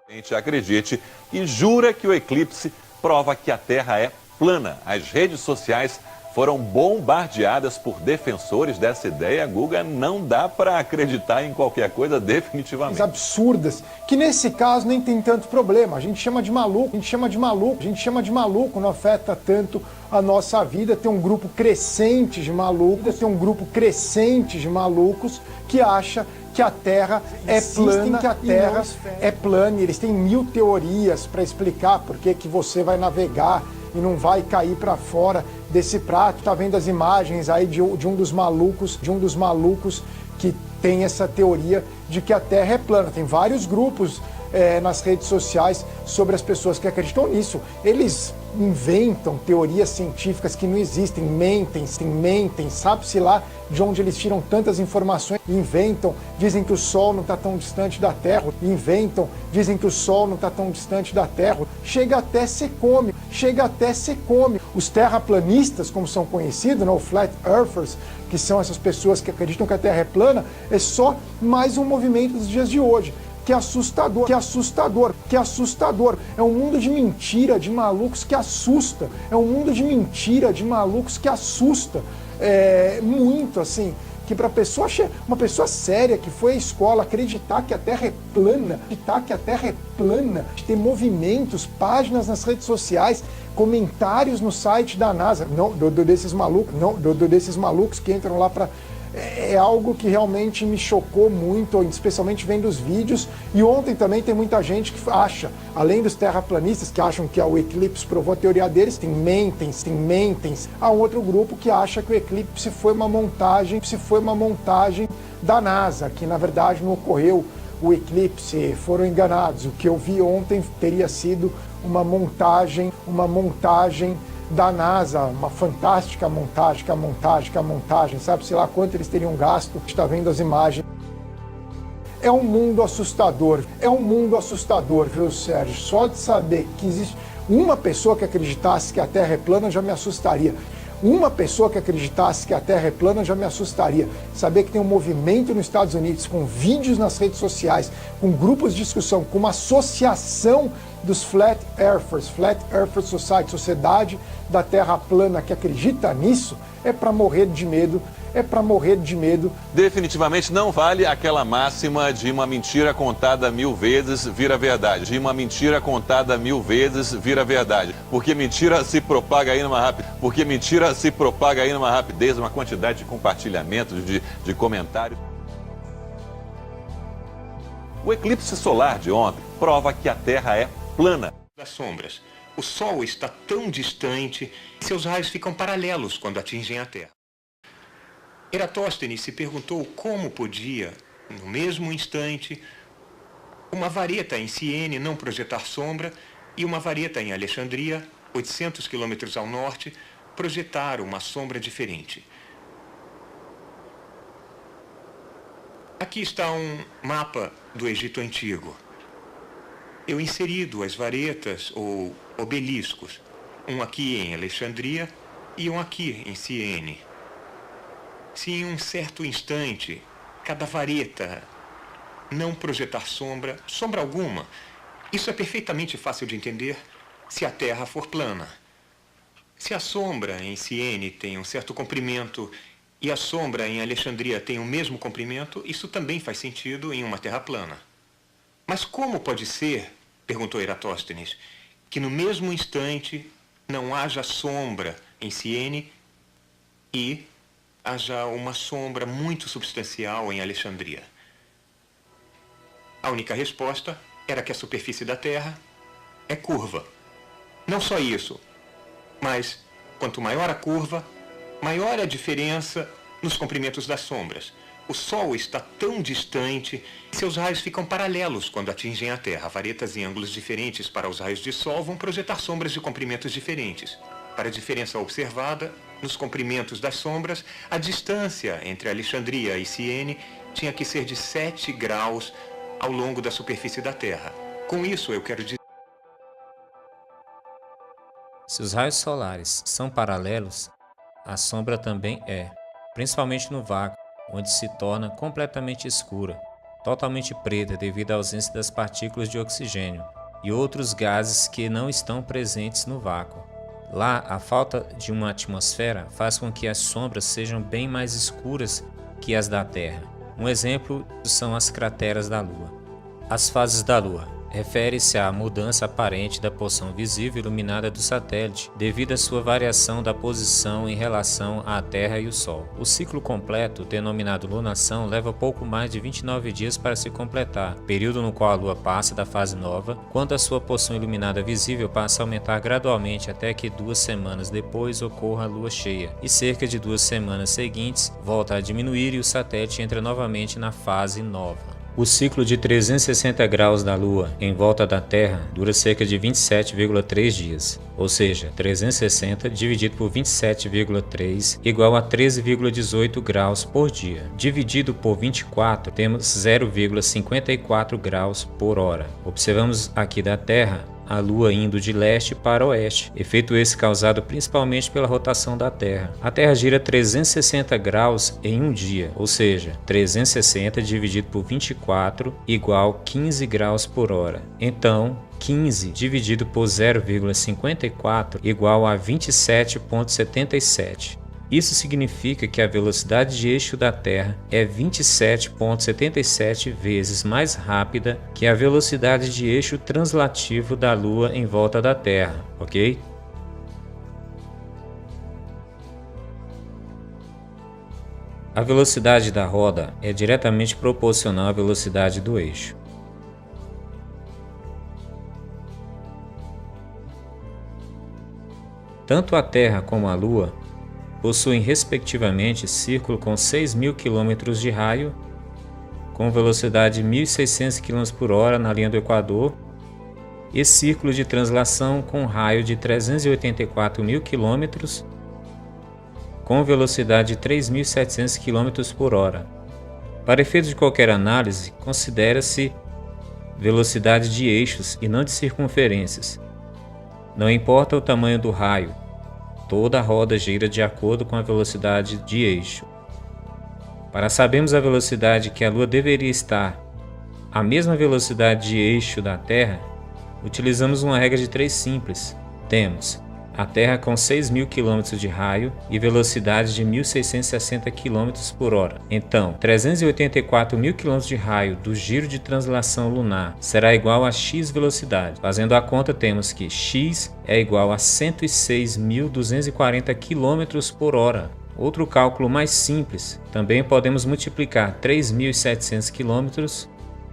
Gente, acredite e jura que o eclipse prova que a Terra é plana. As redes sociais foram bombardeadas por defensores dessa ideia. Guga, não dá para acreditar em qualquer coisa definitivamente. Absurdas, que nesse caso nem tem tanto problema. A gente chama de maluco, a gente chama de maluco, a gente chama de maluco, não afeta tanto a nossa vida. Tem um grupo crescente de malucos, que acha que a Terra é plana, que a Terra é plana. Eles têm 1000 teorias para explicar por que você vai navegar e não vai cair para fora desse prato. Tá vendo as imagens aí de um dos malucos que tem essa teoria de que a Terra é plana. Tem vários grupos nas redes sociais sobre as pessoas que acreditam nisso. Eles inventam teorias científicas que não existem, mentem, sabe-se lá de onde eles tiram tantas informações, inventam, dizem que o Sol não está tão distante da Terra, dizem que o Sol não está tão distante da Terra, chega até ser cômico. Os terraplanistas, como são conhecidos, o Flat Earthers, que são essas pessoas que acreditam que a Terra é plana, é só mais um movimento dos dias de hoje. Que é assustador. É um mundo de mentira, de malucos que assusta. Muito assim, que para uma pessoa séria que foi à escola acreditar que a Terra é plana, tem movimentos, páginas nas redes sociais, comentários no site da NASA, desses malucos que entram lá para... É algo que realmente me chocou muito, especialmente vendo os vídeos. E ontem também tem muita gente que acha, além dos terraplanistas que acham que o eclipse provou a teoria deles, tem mentens. Há um outro grupo que acha que o eclipse foi uma montagem da NASA, que na verdade não ocorreu o eclipse, foram enganados. O que eu vi ontem teria sido uma montagem da NASA, uma fantástica montagem, sabe-se lá quanto eles teriam gasto. Está vendo as imagens. É um mundo assustador, viu, Sérgio? Só de saber que existe uma pessoa que acreditasse que a Terra é plana já me assustaria. Saber que tem um movimento nos Estados Unidos com vídeos nas redes sociais, com grupos de discussão, com uma associação dos Flat Earthers Society, Sociedade da Terra Plana, que acredita nisso, é para morrer de medo. Definitivamente não vale aquela máxima de uma mentira contada 1000 vezes vira verdade. Porque mentira se propaga aí numa rapidez, uma quantidade de compartilhamentos, de comentários. O eclipse solar de ontem prova que a Terra é plana. Das sombras. O Sol está tão distante que seus raios ficam paralelos quando atingem a Terra. Eratóstenes se perguntou como podia, no mesmo instante, uma vareta em Siene não projetar sombra e uma vareta em Alexandria, 800 quilômetros ao norte, projetar uma sombra diferente. Aqui está um mapa do Egito Antigo. Eu inseri 2 varetas ou obeliscos, um aqui em Alexandria e um aqui em Siene. Se em um certo instante cada vareta não projetar sombra alguma, isso é perfeitamente fácil de entender se a Terra for plana. Se a sombra em Siene tem um certo comprimento e a sombra em Alexandria tem o mesmo comprimento, isso também faz sentido em uma Terra plana. Mas como pode ser, perguntou Eratóstenes, que no mesmo instante não haja sombra em Siene e haja uma sombra muito substancial em Alexandria? A única resposta era que a superfície da Terra é curva. Não só isso, mas quanto maior a curva, maior a diferença nos comprimentos das sombras. O Sol está tão distante que seus raios ficam paralelos quando atingem a Terra. Varetas em ângulos diferentes para os raios de Sol vão projetar sombras de comprimentos diferentes. Para a diferença observada nos comprimentos das sombras, a distância entre Alexandria e Siene tinha que ser de 7 graus ao longo da superfície da Terra. Com isso, eu quero dizer... Se os raios solares são paralelos, a sombra também é, principalmente no vácuo, onde se torna completamente escura. totalmente preta devido à ausência das partículas de oxigênio e outros gases que não estão presentes no vácuo. Lá, a falta de uma atmosfera faz com que as sombras sejam bem mais escuras que as da Terra. Um exemplo são as crateras da Lua. As fases da Lua refere-se à mudança aparente da porção visível iluminada do satélite devido à sua variação da posição em relação à Terra e o Sol. O ciclo completo, denominado lunação, leva pouco mais de 29 dias para se completar, período no qual a Lua passa da fase nova, quando a sua porção iluminada visível passa a aumentar gradualmente até que 2 semanas depois ocorra a Lua cheia, e cerca de 2 semanas seguintes volta a diminuir e o satélite entra novamente na fase nova. O ciclo de 360 graus da Lua em volta da Terra dura cerca de 27,3 dias, ou seja, 360 dividido por 27,3 igual a 13,18 graus por dia. Dividido por 24, temos 0,54 graus por hora. Observamos aqui da Terra a Lua indo de leste para oeste, efeito esse causado principalmente pela rotação da Terra. A Terra gira 360 graus em um dia, ou seja, 360 dividido por 24 igual 15 graus por hora. Então, 15 dividido por 0,54 igual a 27,77. Isso significa que a velocidade de eixo da Terra é 27,77 vezes mais rápida que a velocidade de eixo translativo da Lua em volta da Terra, ok? A velocidade da roda é diretamente proporcional à velocidade do eixo. Tanto a Terra como a Lua possuem respectivamente círculo com 6.000 km de raio, com velocidade de 1.600 km por hora na linha do Equador, e círculo de translação com raio de 384.000 km, com velocidade de 3.700 km por hora. Para efeito de qualquer análise, considera-se velocidade de eixos e não de circunferências. Não importa o tamanho do raio, toda a roda gira de acordo com a velocidade de eixo. Para sabermos a velocidade que a Lua deveria estar à mesma velocidade de eixo da Terra, utilizamos uma regra de 3 simples. Temos a Terra com 6.000 km de raio e velocidade de 1.660 km por hora. Então, 384.000 km de raio do giro de translação lunar será igual a x velocidade. Fazendo a conta, temos que x é igual a 106.240 km por hora. Outro cálculo mais simples, também podemos multiplicar 3.700 km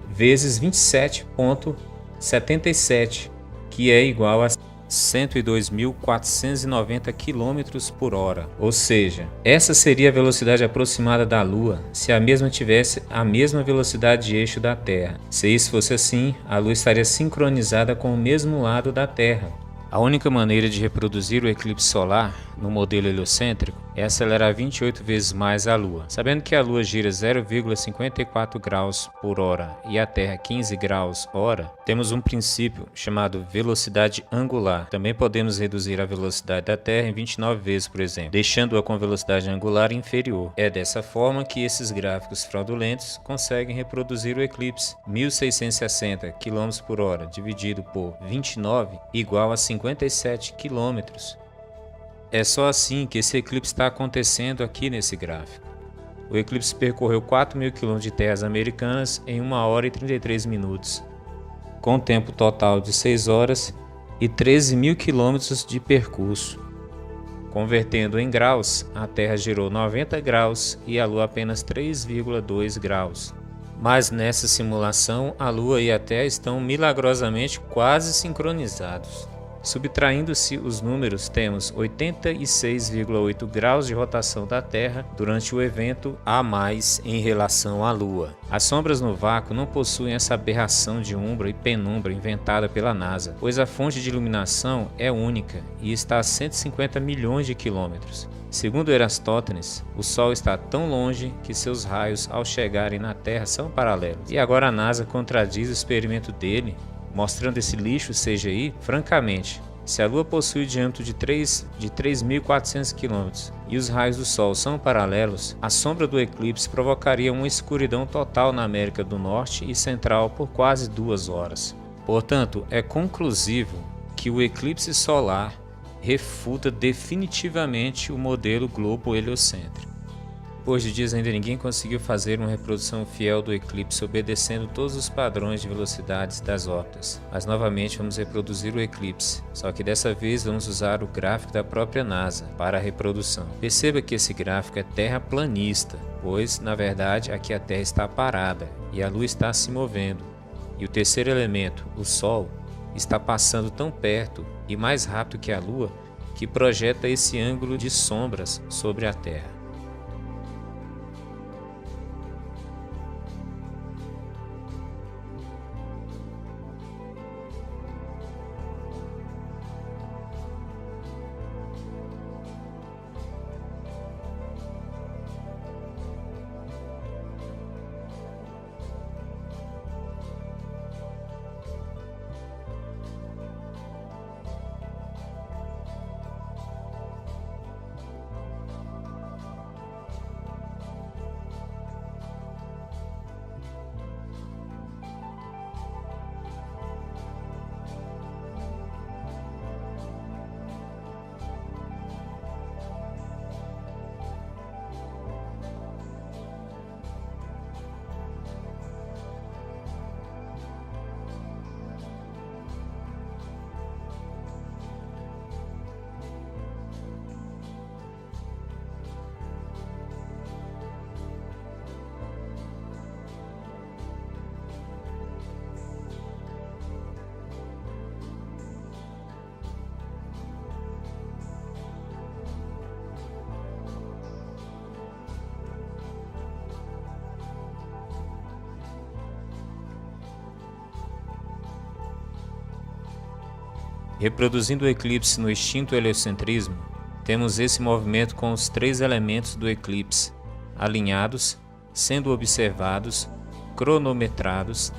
vezes 27,77, que é igual a 102.490 km por hora. Ou seja, essa seria a velocidade aproximada da Lua se a mesma tivesse a mesma velocidade de eixo da Terra. Se isso fosse assim, a Lua estaria sincronizada com o mesmo lado da Terra. A única maneira de reproduzir o eclipse solar no modelo heliocêntrico é acelerar 28 vezes mais a Lua. Sabendo que a Lua gira 0,54 graus por hora e a Terra 15 graus hora, temos um princípio chamado velocidade angular. Também podemos reduzir a velocidade da Terra em 29 vezes, por exemplo, deixando-a com velocidade angular inferior. É dessa forma que esses gráficos fraudulentos conseguem reproduzir o eclipse. 1.660 km por hora dividido por 29 igual a 57 km. É só assim que esse eclipse está acontecendo aqui nesse gráfico. O eclipse percorreu 4.000 km de terras americanas em 1 hora e 33 minutos, com tempo total de 6 horas e 13.000 km de percurso. Convertendo em graus, a Terra girou 90 graus e a Lua apenas 3,2 graus. Mas nessa simulação, a Lua e a Terra estão milagrosamente quase sincronizados. Subtraindo-se os números, temos 86,8 graus de rotação da Terra durante o evento a mais em relação à Lua. As sombras no vácuo não possuem essa aberração de umbra e penumbra inventada pela NASA, pois a fonte de iluminação é única e está a 150 milhões de quilômetros. Segundo Eratóstenes, o Sol está tão longe que seus raios, ao chegarem na Terra, são paralelos. E agora a NASA contradiz o experimento dele, mostrando esse lixo CGI. Francamente, Se a Lua possui diâmetro de 3.400 km e os raios do Sol são paralelos, a sombra do eclipse provocaria uma escuridão total na América do Norte e Central por quase 2 horas. Portanto, é conclusivo que o eclipse solar refuta definitivamente o modelo globo heliocêntrico. Depois de dias ainda ninguém conseguiu fazer uma reprodução fiel do eclipse obedecendo todos os padrões de velocidades das órbitas. Mas novamente vamos reproduzir o eclipse, só que dessa vez vamos usar o gráfico da própria NASA para a reprodução. Perceba que esse gráfico é terraplanista, pois na verdade aqui a Terra está parada e a Lua está se movendo. E o terceiro elemento, o Sol, está passando tão perto e mais rápido que a Lua que projeta esse ângulo de sombras sobre a Terra. Reproduzindo o eclipse no extinto heliocentrismo, temos esse movimento com os 3 elementos do eclipse alinhados, sendo observados, cronometrados,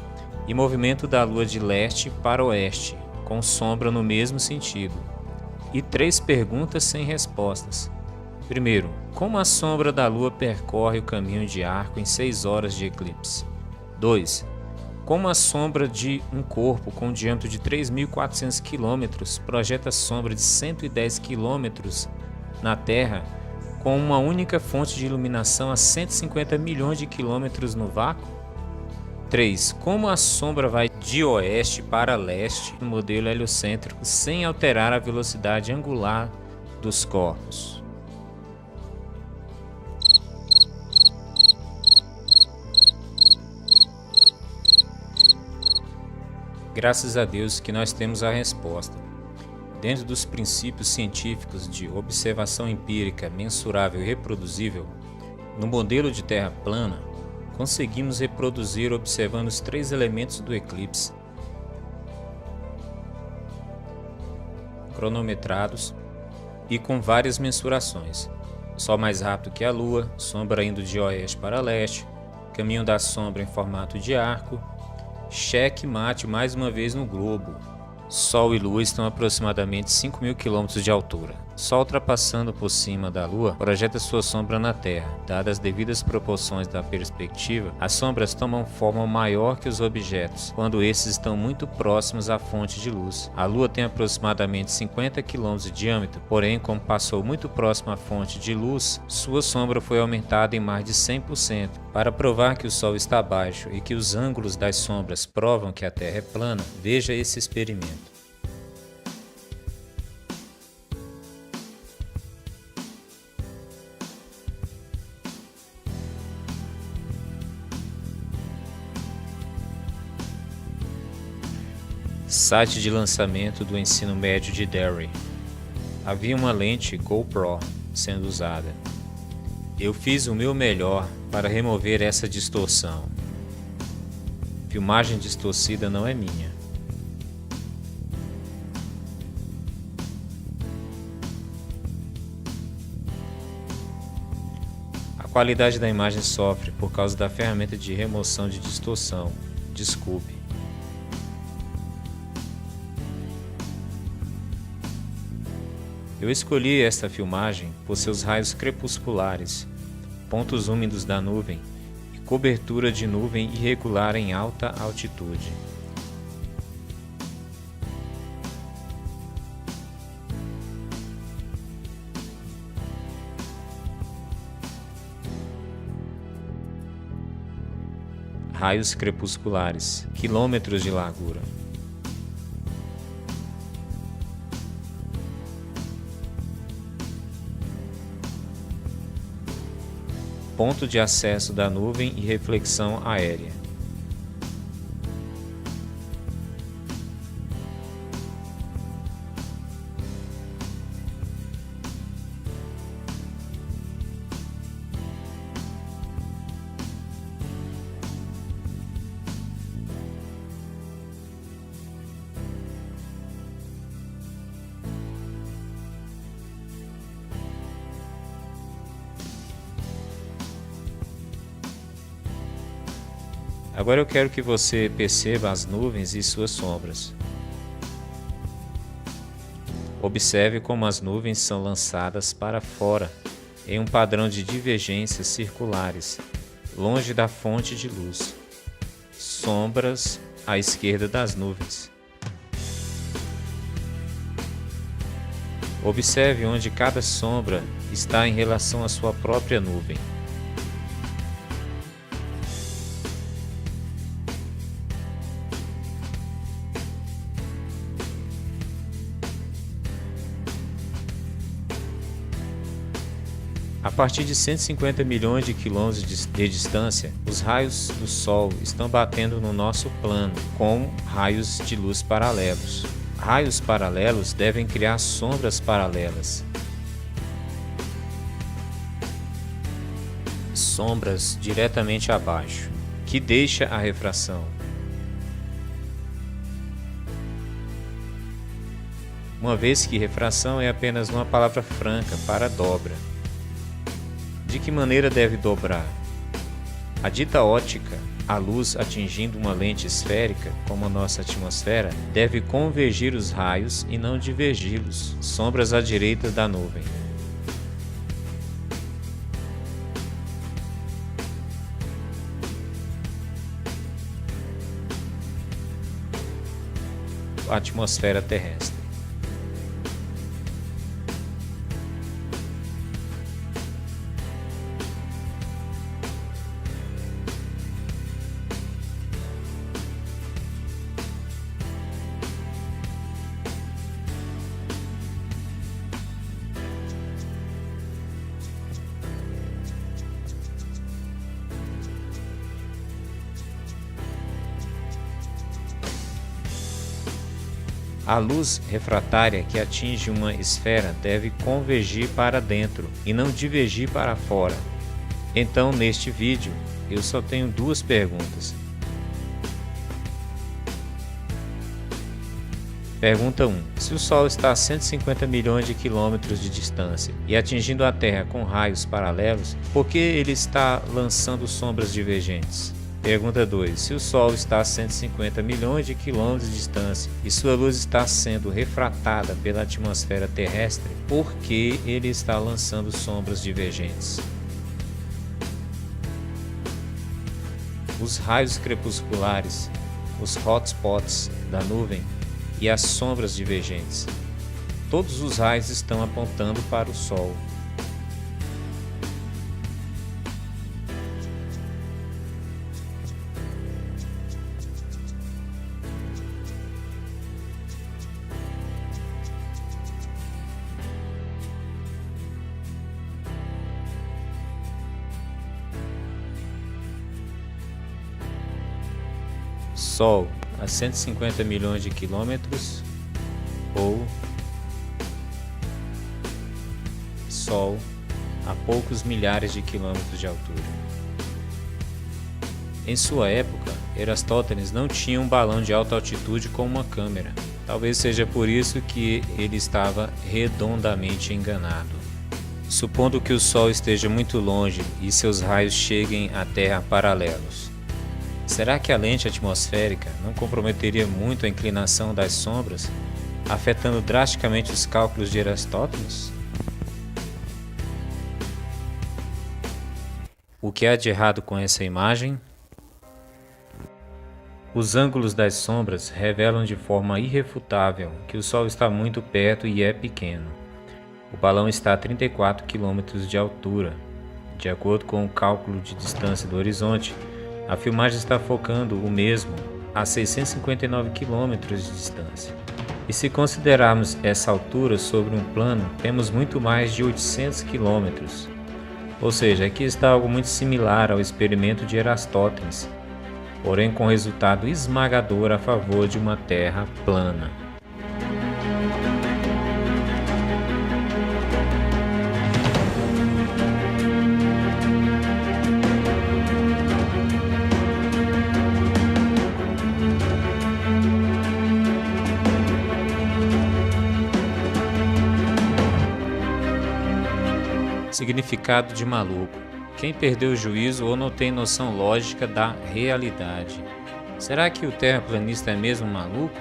e movimento da Lua de leste para oeste, com sombra no mesmo sentido. E 3 perguntas sem respostas. Primeiro, como a sombra da Lua percorre o caminho de arco em 6 horas de eclipse? 2. Como a sombra de um corpo com diâmetro de 3.400 km projeta sombra de 110 km na Terra com uma única fonte de iluminação a 150 milhões de quilômetros no vácuo? 3. Como a sombra vai de oeste para leste no modelo heliocêntrico sem alterar a velocidade angular dos corpos? Graças a Deus que nós temos a resposta. Dentro dos princípios científicos de observação empírica, mensurável e reproduzível, no modelo de Terra plana, conseguimos reproduzir observando os 3 elementos do eclipse, cronometrados e com várias mensurações. Sol mais rápido que a Lua, sombra indo de oeste para leste, caminho da sombra em formato de arco, cheque mate mais uma vez no globo. Sol e Lua estão a aproximadamente 5.000 km de altura. Sol ultrapassando por cima da Lua projeta sua sombra na Terra. Dadas as devidas proporções da perspectiva, as sombras tomam forma maior que os objetos, quando esses estão muito próximos à fonte de luz. A Lua tem aproximadamente 50 km de diâmetro, porém, como passou muito próximo à fonte de luz, sua sombra foi aumentada em mais de 100%. Para provar que o Sol está abaixo e que os ângulos das sombras provam que a Terra é plana, veja esse experimento. Site de lançamento do ensino médio de Derry. Havia uma lente GoPro sendo usada. Eu fiz o meu melhor para remover essa distorção. Filmagem distorcida não é minha. A qualidade da imagem sofre por causa da ferramenta de remoção de distorção. Desculpe. Eu escolhi esta filmagem por seus raios crepusculares, pontos úmidos da nuvem e cobertura de nuvem irregular em alta altitude. Raios crepusculares, quilômetros de largura. Ponto de acesso da nuvem e reflexão aérea. Agora eu quero que você perceba as nuvens e suas sombras. Observe como as nuvens são lançadas para fora em um padrão de divergências circulares, longe da fonte de luz. Sombras à esquerda das nuvens. Observe onde cada sombra está em relação à sua própria nuvem. A partir de 150 milhões de quilômetros de distância, os raios do Sol estão batendo no nosso plano com raios de luz paralelos. Raios paralelos devem criar sombras paralelas. Sombras diretamente abaixo, que deixa a refração. Uma vez que refração é apenas uma palavra franca para dobra. De que maneira deve dobrar? A dita ótica, a luz atingindo uma lente esférica, como a nossa atmosfera, deve convergir os raios e não divergi-los, sombras à direita da nuvem. A atmosfera terrestre. A luz refratária que atinge uma esfera deve convergir para dentro e não divergir para fora. Então, neste vídeo, eu só tenho duas perguntas. Pergunta 1. Se o Sol está a 150 milhões de quilômetros de distância e atingindo a Terra com raios paralelos, por que ele está lançando sombras divergentes? Pergunta 2. Se o Sol está a 150 milhões de quilômetros de distância e sua luz está sendo refratada pela atmosfera terrestre, por que ele está lançando sombras divergentes? Os raios crepusculares, os hotspots da nuvem e as sombras divergentes. Todos os raios estão apontando para o Sol. Sol a 150 milhões de quilômetros ou Sol a poucos milhares de quilômetros de altura. Em sua época, Erastótenes não tinha um balão de alta altitude com uma câmera. Talvez seja por isso que ele estava redondamente enganado. Supondo que o Sol esteja muito longe e seus raios cheguem à Terra paralelos, será que a lente atmosférica não comprometeria muito a inclinação das sombras afetando drasticamente os cálculos de Aristóteles? O que há de errado com essa imagem? Os ângulos das sombras revelam de forma irrefutável que o Sol está muito perto e é pequeno. O balão está a 34 km de altura. De acordo com o cálculo de distância do horizonte, a filmagem está focando o mesmo a 659 km de distância. E se considerarmos essa altura sobre um plano, temos muito mais de 800 km. Ou seja, aqui está algo muito similar ao experimento de Aristóteles, porém com resultado esmagador a favor de uma Terra plana. Significado de maluco: quem perdeu o juízo ou não tem noção lógica da realidade. Será que o terraplanista é mesmo maluco?